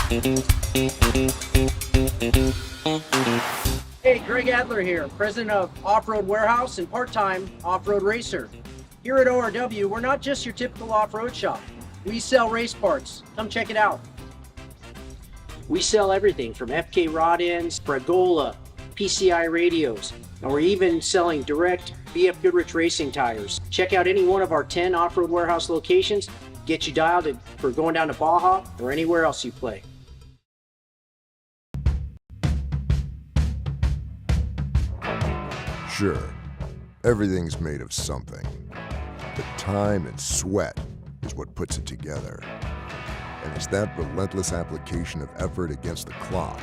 Hey, Greg Adler here, president of Off-Road Warehouse and part-time off-road racer. Here at ORW, we're not just your typical off-road shop. We sell race parts. Come check it out. We sell everything from FK rod ends, Bragola, PCI radios, and we're even selling direct BFGoodrich racing tires. Check out any one of our 10 Off-Road Warehouse locations. Get you dialed in for going down to Baja or anywhere else you play. Sure, everything's made of something, but time and sweat is what puts it together. And it's that relentless application of effort against the clock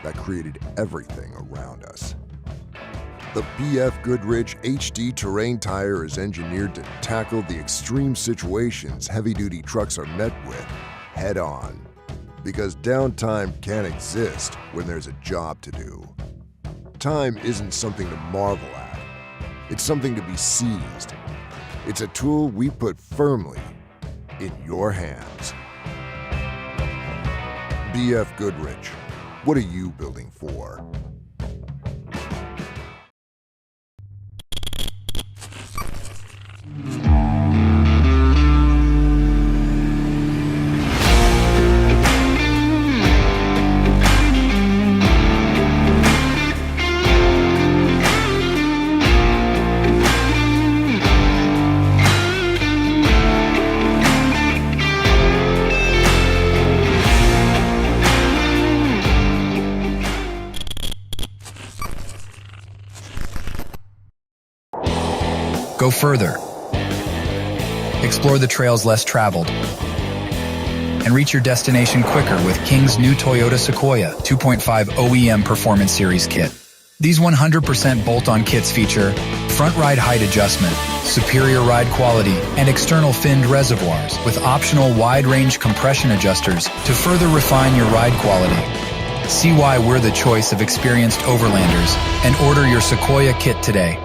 that created everything around us. The BFGoodrich HD terrain tire is engineered to tackle the extreme situations heavy-duty trucks are met with head-on. Because downtime can't exist when there's a job to do. Time isn't something to marvel at. It's something to be seized. It's a tool we put firmly in your hands. BFGoodrich, what are you building for? Go further. Explore the trails less traveled. And reach your destination quicker with King's new Toyota Sequoia 2.5 OEM Performance Series kit. These 100% bolt-on kits feature front ride height adjustment, superior ride quality, and external finned reservoirs with optional wide-range compression adjusters to further refine your ride quality. See why we're the choice of experienced overlanders and order your Sequoia kit today.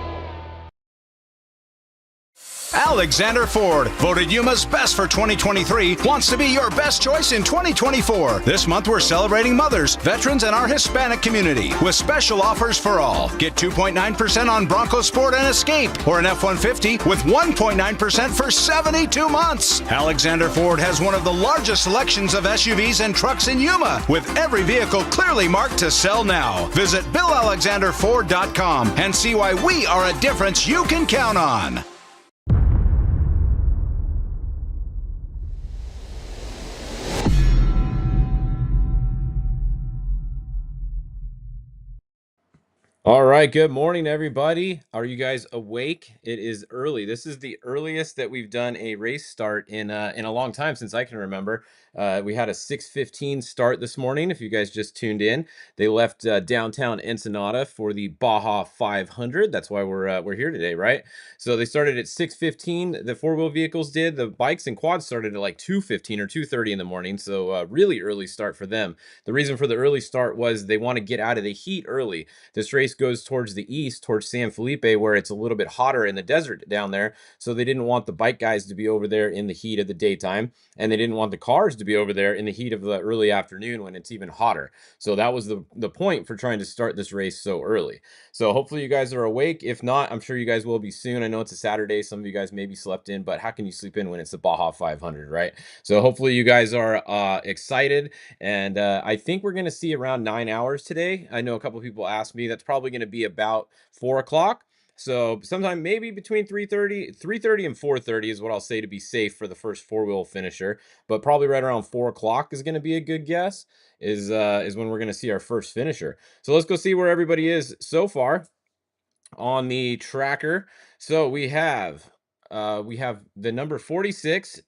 Alexander Ford, voted Yuma's best for 2023, wants to be your best choice in 2024. This month we're celebrating mothers, veterans, and our Hispanic community with special offers for all. Get 2.9% on Bronco Sport and Escape or an F-150 with 1.9% for 72 months. Alexander Ford has one of the largest selections of SUVs and trucks in Yuma, with every vehicle clearly marked to sell now. Visit BillAlexanderFord.com and see why we are a difference you can count on. All right, good morning, everybody. Are you guys awake? It is early. This is the earliest that we've done a race start in a long time, since I can remember. We had a 6:15 start this morning. If you guys just tuned in, they left downtown Ensenada for the Baja 500. That's why we're here today, right? So they started at 6:15. The four-wheel vehicles did. The bikes and quads started at like 2:15 or 2:30 in the morning. So really early start for them. The reason for the early start was they want to get out of the heat early. This race goes towards the east, towards San Felipe, where it's a little bit hotter in the desert down there. So they didn't want the bike guys to be over there in the heat of the daytime, and they didn't want the cars to be over there in the heat of the early afternoon when it's even hotter. So that was the point for trying to start this race so early. So hopefully you guys are awake. If not, I'm sure you guys will be soon. I know it's a Saturday. Some of you guys maybe slept in, but how can you sleep in when it's the Baja 500, right? So hopefully you guys are excited. And I think we're going to see around 9 hours today. I know a couple of people asked me. That's probably going to be about 4 o'clock. So sometime maybe between 3:30 and 4:30 is what I'll say to be safe for the first four-wheel finisher. But probably right around 4 o'clock is going to be a good guess, is when we're going to see our first finisher. So let's go see where everybody is so far on the tracker. So we have the number 46,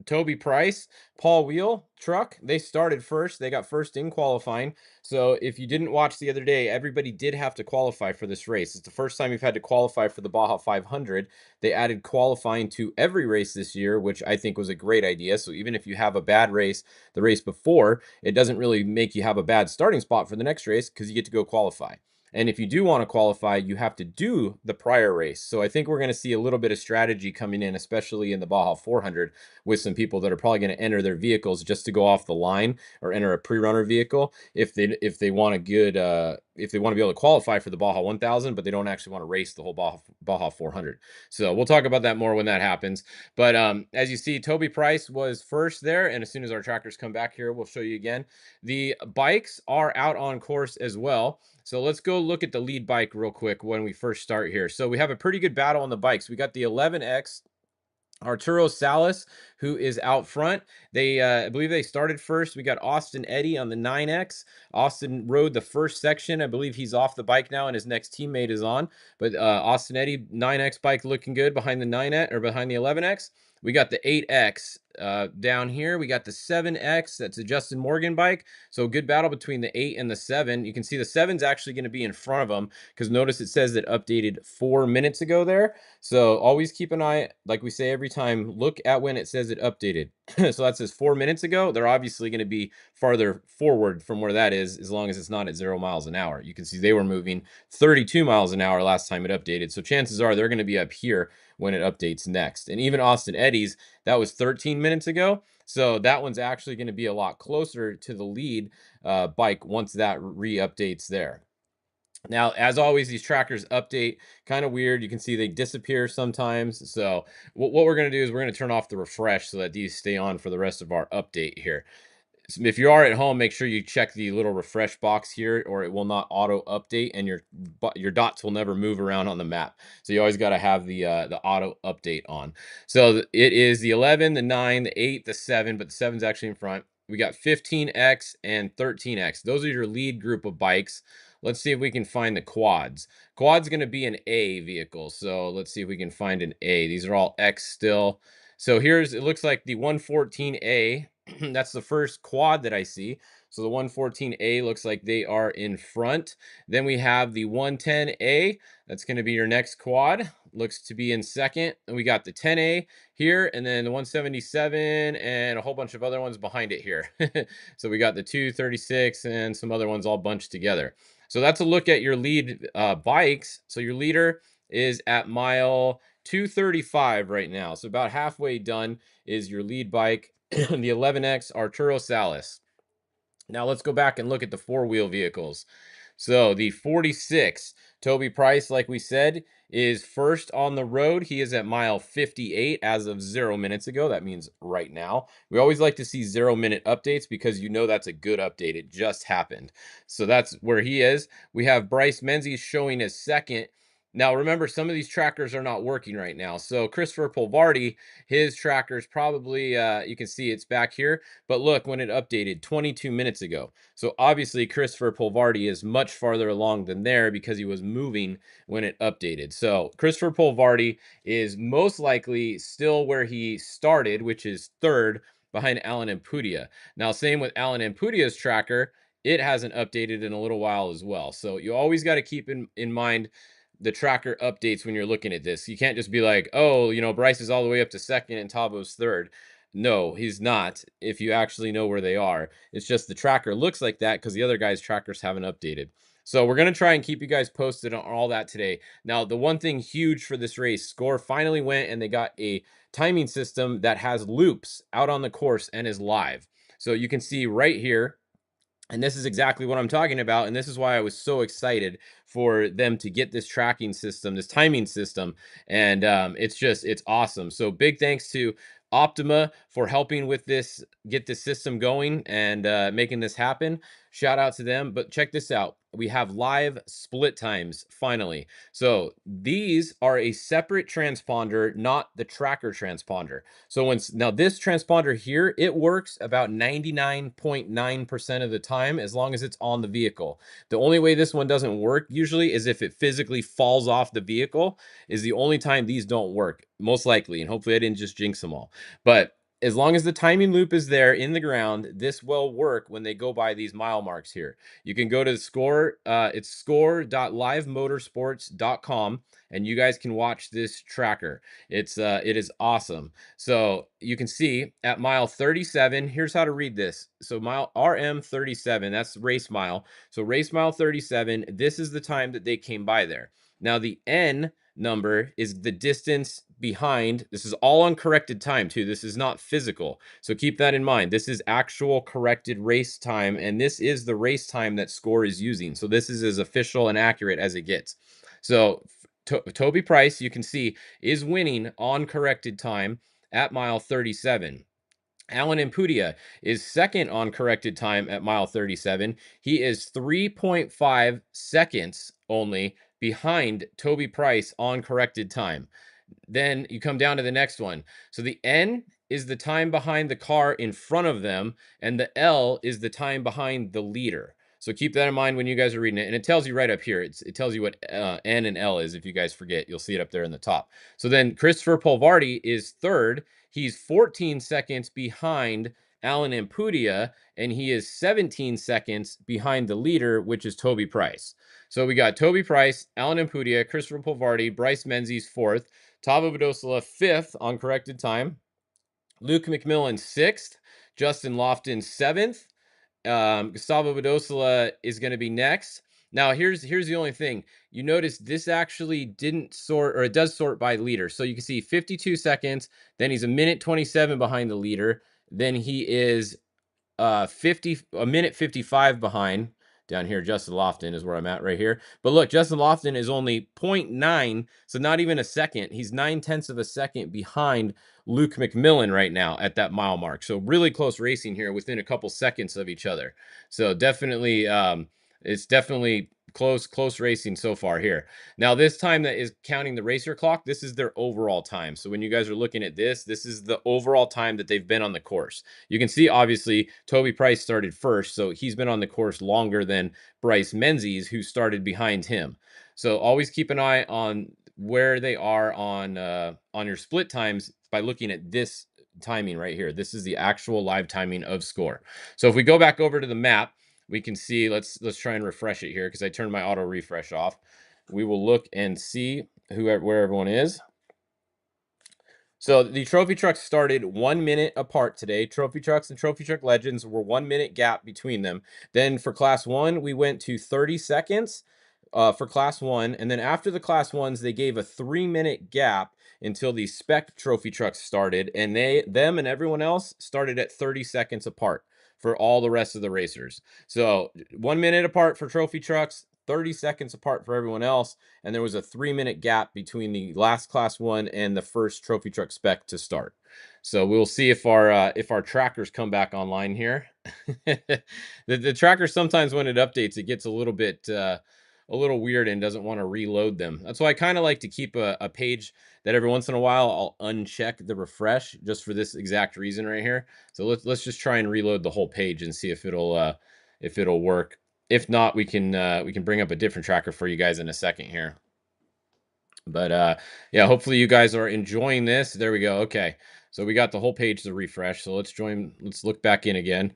Toby Price, Paul Wheel truck. They started first. They got first in qualifying. So if you didn't watch the other day, everybody did have to qualify for this race. It's the first time we've had to qualify for the Baja 500. They added qualifying to every race this year, which I think was a great idea. So even if you have a bad race the race before, it doesn't really make you have a bad starting spot for the next race because you get to go qualify. And if you do want to qualify, you have to do the prior race. So I think we're going to see a little bit of strategy coming in, especially in the Baja 400, with some people that are probably going to enter their vehicles just to go off the line or enter a pre-runner vehicle if they want a good if they want to be able to qualify for the Baja 1000, but they don't actually want to race the whole Baja 400. So we'll talk about that more when that happens. But as you see, Toby Price was first there, and as soon as our trackers come back here, we'll show you again. The bikes are out on course as well. So let's go look at the lead bike real quick when we first start here. So we have a pretty good battle on the bikes. We got the 11X Arturo Salas, who is out front. They, I believe they started first. We got Austin Eddy on the 9X. Austin rode the first section. I believe he's off the bike now, and his next teammate is on. But Austin Eddy 9X bike looking good behind the 9X or behind the 11X. We got the 8X down here. We got the 7X. That's a Justin Morgan bike. So good battle between the 8 and the 7. You can see the 7's actually going to be in front of them because notice it says it updated 4 minutes ago there. So always keep an eye, like we say every time, look at when it says it updated. So that says 4 minutes ago. They're obviously going to be farther forward from where that is, as long as it's not at 0 miles an hour. You can see they were moving 32 miles an hour last time it updated. So chances are they're going to be up here when it updates next. And even Austin Eddy's, that was 13 minutes ago. So that one's actually going to be a lot closer to the lead bike once that re-updates there. Now, as always, these trackers update kind of weird. You can see they disappear sometimes. So what we're going to do is we're going to turn off the refresh so that these stay on for the rest of our update here. If you are at home, make sure you check the little refresh box here, or it will not auto update, and your dots will never move around on the map. So you always got to have the auto update on. So it is the 11, the 9, the 8, the 7, but the 7's actually in front. We got 15X and 13X. Those are your lead group of bikes. Let's see if we can find the quads. Quad's going to be an A vehicle. So let's see if we can find an A. These are all X still. So it looks like the 114A. That's the first quad that I see. So the 114A looks like they are in front. Then we have the 110A. That's going to be your next quad. Looks to be in second. And we got the 10A here, and then the 177 and a whole bunch of other ones behind it here. So we got the 236 and some other ones all bunched together. So that's a look at your lead bikes. So your leader is at mile 235 right now. So about halfway done is your lead bike, the 11X Arturo Salas. Now let's go back and look at the four-wheel vehicles. So the 46, Toby Price, like we said, is first on the road. He is at mile 58 as of 0 minutes ago. That means right now. We always like to see 0-minute updates because you know that's a good update. It just happened. So that's where he is. We have Bryce Menzies showing as second. Now, remember, some of these trackers are not working right now. So Christopher Polvardi, his tracker's probably, you can see it's back here. But look, when it updated 22 minutes ago. So obviously, Christopher Polvardi is much farther along than there because he was moving when it updated. So Christopher Polvardi is most likely still where he started, which is third behind Alan Impudia. Now, same with Alan Impudia's tracker. It hasn't updated in a little while as well. So you always got to keep in mind the tracker updates when you're looking at this. You can't just be like, oh, Bryce is all the way up to second and Tabo's third. No, he's not, if you actually know where they are. It's just the tracker looks like that because the other guys' trackers haven't updated. So we're going to try and keep you guys posted on all that today. Now, the one thing huge for this race, Score finally went and they got a timing system that has loops out on the course and is live. So you can see right here, and this is exactly what I'm talking about. And this is why I was so excited for them to get this tracking system, this timing system. And it's awesome. So big thanks to Optima for helping with this, get this system going and making this happen. Shout out to them. But check this out. We have live split times finally. So these are a separate transponder, not the tracker transponder. So now this transponder here, it works about 99.9% of the time as long as it's on the vehicle. The only way this one doesn't work usually is if it physically falls off the vehicle, is the only time these don't work, most likely. And hopefully I didn't just jinx them all. But as long as the timing loop is there in the ground, this will work when they go by these mile marks here. You can go to the score, it's score.livemotorsports.com, and you guys can watch this tracker. It is awesome. So you can see at mile 37, here's how to read this. So mile RM 37, that's race mile. So race mile 37, this is the time that they came by there. Now the N number is the distance behind. This is all uncorrected time too. This is not physical. So keep that in mind. This is actual corrected race time, and this is the race time that Score is using. So this is as official and accurate as it gets. So Toby Price, you can see, is winning on corrected time at mile 37. Alan Impudia is second on corrected time at mile 37. He is 3.5 seconds only behind Toby Price on corrected time. Then you come down to the next one. So the N is the time behind the car in front of them, and the L is the time behind the leader. So keep that in mind when you guys are reading it. And it tells you right up here. It tells you what N and L is. If you guys forget, you'll see it up there in the top. So then Christopher Polvardi is third. He's 14 seconds behind Alan Impudia, and he is 17 seconds behind the leader, which is Toby Price. So we got Toby Price, Alan Impudia, Christopher Polvardi, Bryce Menzies fourth, Tavo Vadosala fifth on corrected time, Luke McMillan sixth, Justin Lofton seventh, Gustavo Vadosala is going to be next. Now, here's the only thing. You notice this actually didn't sort, or it does sort by leader. So you can see 52 seconds, then he's a minute 27 behind the leader, then he is a minute 55 behind. Down here, Justin Lofton is where I'm at right here. But look, Justin Lofton is only 0.9, so not even a second. He's 9/10 of a second behind Luke McMillan right now at that mile mark. So really close racing here within a couple seconds of each other. So definitely, it's definitely close racing so far here. Now this time that is counting the racer clock, this is their overall time. So when you guys are looking at this is the overall time that they've been on the course. You can see obviously Toby Price started first, so he's been on the course longer than Bryce Menzies, who started behind him. So always keep an eye on where they are on your split times by looking at this timing right here. This is the actual live timing of Score. So if we go back over to the map, we can see, let's try and refresh it here because I turned my auto refresh off. We will look and see where everyone is. So the trophy trucks started 1 minute apart today. Trophy trucks and trophy truck legends were 1 minute gap between them. Then for class 1, we went to 30 seconds for class 1. And then after the class 1s, they gave a 3-minute gap until the spec trophy trucks started. And them and everyone else started at 30 seconds apart for all the rest of the racers. So 1 minute apart for trophy trucks, 30 seconds apart for everyone else, and there was a 3-minute gap between the last class 1 and the first trophy truck spec to start. So we'll see if our trackers come back online here. the tracker sometimes when it updates, it gets a little weird and doesn't want to reload them. That's why I kind of like to keep a page that every once in a while I'll uncheck the refresh, just for this exact reason right here. So let's just try and reload the whole page and see if it'll work. If not, we can bring up a different tracker for you guys in a second here. But yeah, hopefully you guys are enjoying this. There we go. Okay, so we got the whole page to refresh. So let's look back in again.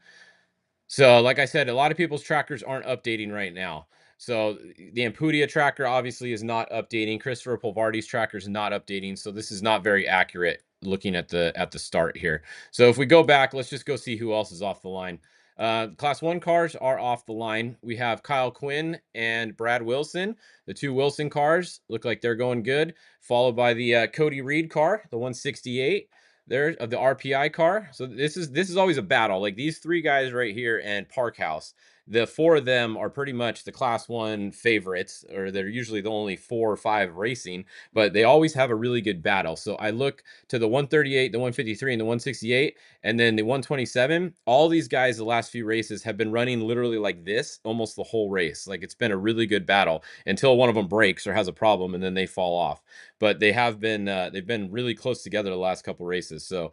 So like I said, a lot of people's trackers aren't updating right now. So the Impudia tracker obviously is not updating. Christopher Polvardi's tracker is not updating. So this is not very accurate looking at the start here. So if we go back, let's just go see who else is off the line. Class 1 cars are off the line. We have Kyle Quinn and Brad Wilson. The 2 Wilson cars look like they're going good, followed by the Cody Reed car, the 168. There of the RPI car. So this is always a battle. Like these 3 guys right here and Parkhouse, the 4 of them are pretty much the class 1 favorites, or they're usually the only 4 or 5 racing, but they always have a really good battle. So I look to the 138, the 153, and the 168, and then the 127. All these guys the last few races have been running literally like this almost the whole race. Like it's been a really good battle until one of them breaks or has a problem, and then they fall off. But they have been they've been really close together the last couple races. So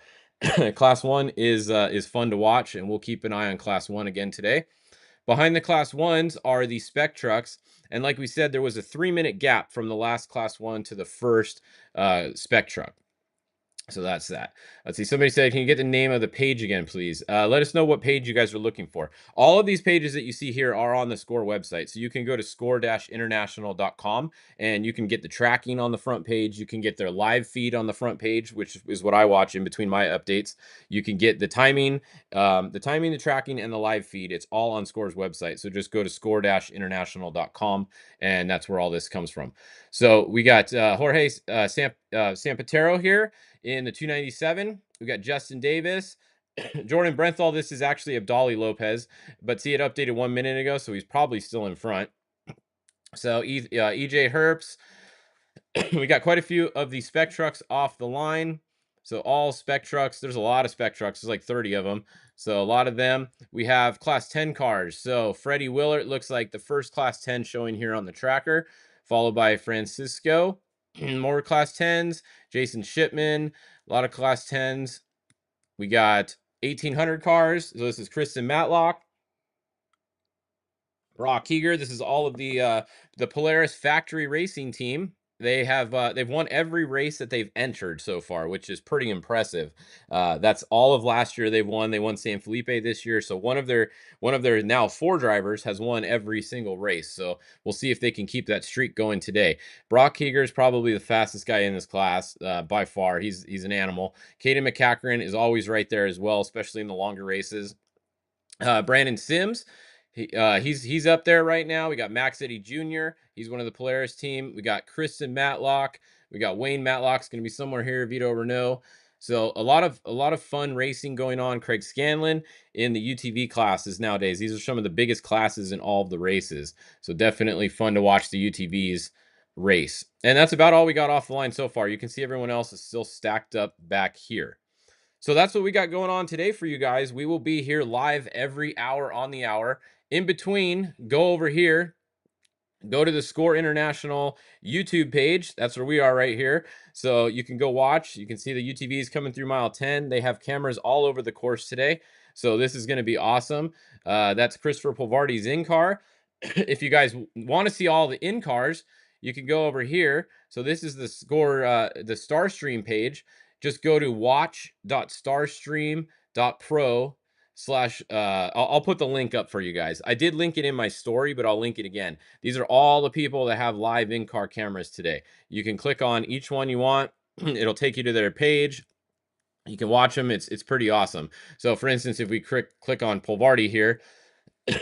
class 1 is fun to watch, and we'll keep an eye on class 1 again today. Behind the class 1s are the spec trucks, and like we said, there was a 3-minute gap from the last class 1 to the first spec truck. So that's that. Let's see. Somebody said, can you get the name of the page again, please? Let us know what page you guys are looking for. All of these pages that you see here are on the SCORE website. So you can go to score-international.com and you can get the tracking on the front page. You can get their live feed on the front page, which is what I watch in between my updates. You can get the timing, the tracking, and the live feed. It's all on SCORE's website. So just go to score-international.com and that's where all this comes from. So we got Jorge Sampatero here in the 297. We got Justin Davis, Jordan Brenthal. This is actually Abdali Lopez, but see, it updated 1 minute ago, so he's probably still in front. So EJ Herps. We got quite a few of the spec trucks off the line. So all spec trucks. There's a lot of spec trucks. There's like 30 of them. So a lot of them. We have class 10 cars. So Freddie Willert looks like the first class 10 showing here on the tracker, followed by Francisco. More class 10s. Jason Shipman. A lot of class 10s. We got 1800 cars. So this is Kristen Matlock. Brock Eager. This is all of the Polaris factory racing team. They have they've won every race that they've entered so far, which is pretty impressive. That's all of last year they've won. They won San Felipe this year, so one of their now 4 drivers has won every single race. So we'll see if they can keep that streak going today. Brock Eager is probably the fastest guy in this class by far. He's an animal. Caden McCachran is always right there as well, especially in the longer races. Brandon Sims. He's up there right now. We got Max Eddy Jr. He's one of the Polaris team. We got Kristen Matlock. We got Wayne Matlock's going to be somewhere here. Vito Renault. So a lot of fun racing going on. Craig Scanlon in the UTV classes nowadays. These are some of the biggest classes in all of the races. So definitely fun to watch the UTVs race. And that's about all we got off the line so far. You can see everyone else is still stacked up back here. So that's what we got going on today for you guys. We will be here live every hour on the hour. In between, go over here, go to the SCORE International YouTube page. That's where we are right here. So you can go watch. You can see the UTVs coming through mile 10. They have cameras all over the course today. So this is going to be awesome. That's Christopher Polvardi's in-car. If you guys want to see all the in-cars, you can go over here. So this is the SCORE, the Starstream page. Just go to watch.starstream.pro/ I'll put the link up for you guys. I did link it in my story, but I'll link it again. These are all the people that have live in-car cameras today. You can click on each one you want. It'll take you to their page. You can watch them. It's pretty awesome. So for instance, if we click on Polvardi here,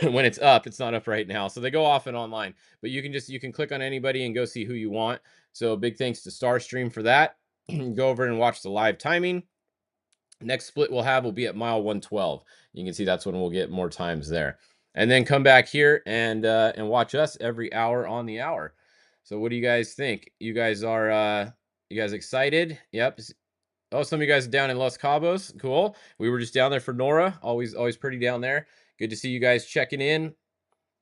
when it's up, it's not up right now. So they go off and online, but you can click on anybody and go see who you want. So big thanks to Starstream for that. Go over and watch the live timing. Next split we'll have will be at mile 112. You can see that's when we'll get more times there. And then come back here and watch us every hour on the hour. So what do you guys think? You guys excited? Yep. Oh, some of you guys are down in Los Cabos. Cool. We were just down there for Nora. Always pretty down there. Good to see you guys checking in.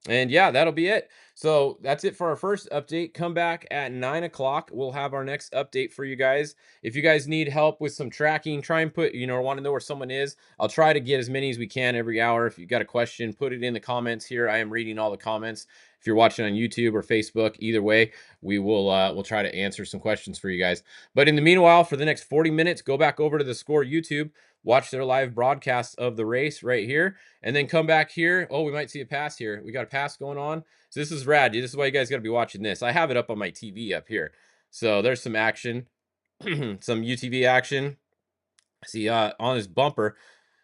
And yeah, that'll be it. So that's it for our first update. Come back at 9 o'clock. We'll have our next update for you guys. If you guys need help with some tracking, try and put, want to know where someone is. I'll try to get as many as we can every hour. If you've got a question, put it in the comments here. I am reading all the comments. If you're watching on YouTube or Facebook, either way, we'll try to answer some questions for you guys. But in the meanwhile, for the next 40 minutes, go back over to the SCORE YouTube, watch their live broadcast of the race right here, and then come back here. Oh, we might see a pass here. We got a pass going on. So this is rad. This is why you guys got to be watching this. I have it up on my TV up here. So there's some action, some UTV action. See on his bumper.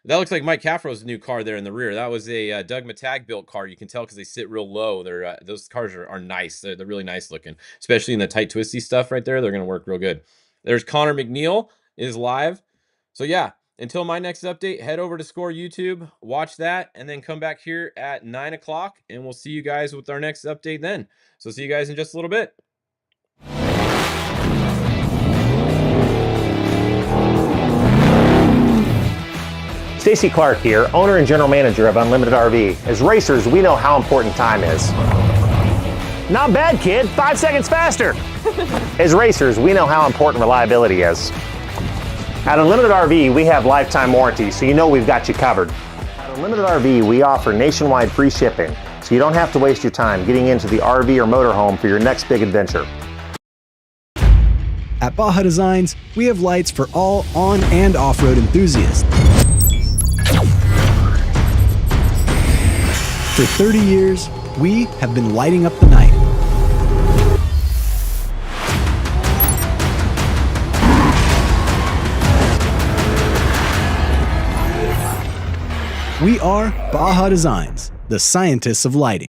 That looks like Mike Caffrow's new car there in the rear. That was a Doug Matag built car. You can tell because they sit real low. Those cars are nice. They're really nice looking, especially in the tight twisty stuff right there. They're going to work real good. There's Connor McNeil is live. So yeah, until my next update, head over to SCORE YouTube, watch that, and then come back here at 9 o'clock, and we'll see you guys with our next update then. So see you guys in just a little bit. Stacy Clark here, owner and general manager of Unlimited RV. As racers, we know how important time is. Not bad, kid. 5 seconds faster. As racers, we know how important reliability is. At Unlimited RV, we have lifetime warranty, so you know we've got you covered. At Unlimited RV, we offer nationwide free shipping, so you don't have to waste your time getting into the RV or motorhome for your next big adventure. At Baja Designs, we have lights for all on- and off-road enthusiasts. For 30 years, we have been lighting up the night. We are Baja Designs, the scientists of lighting.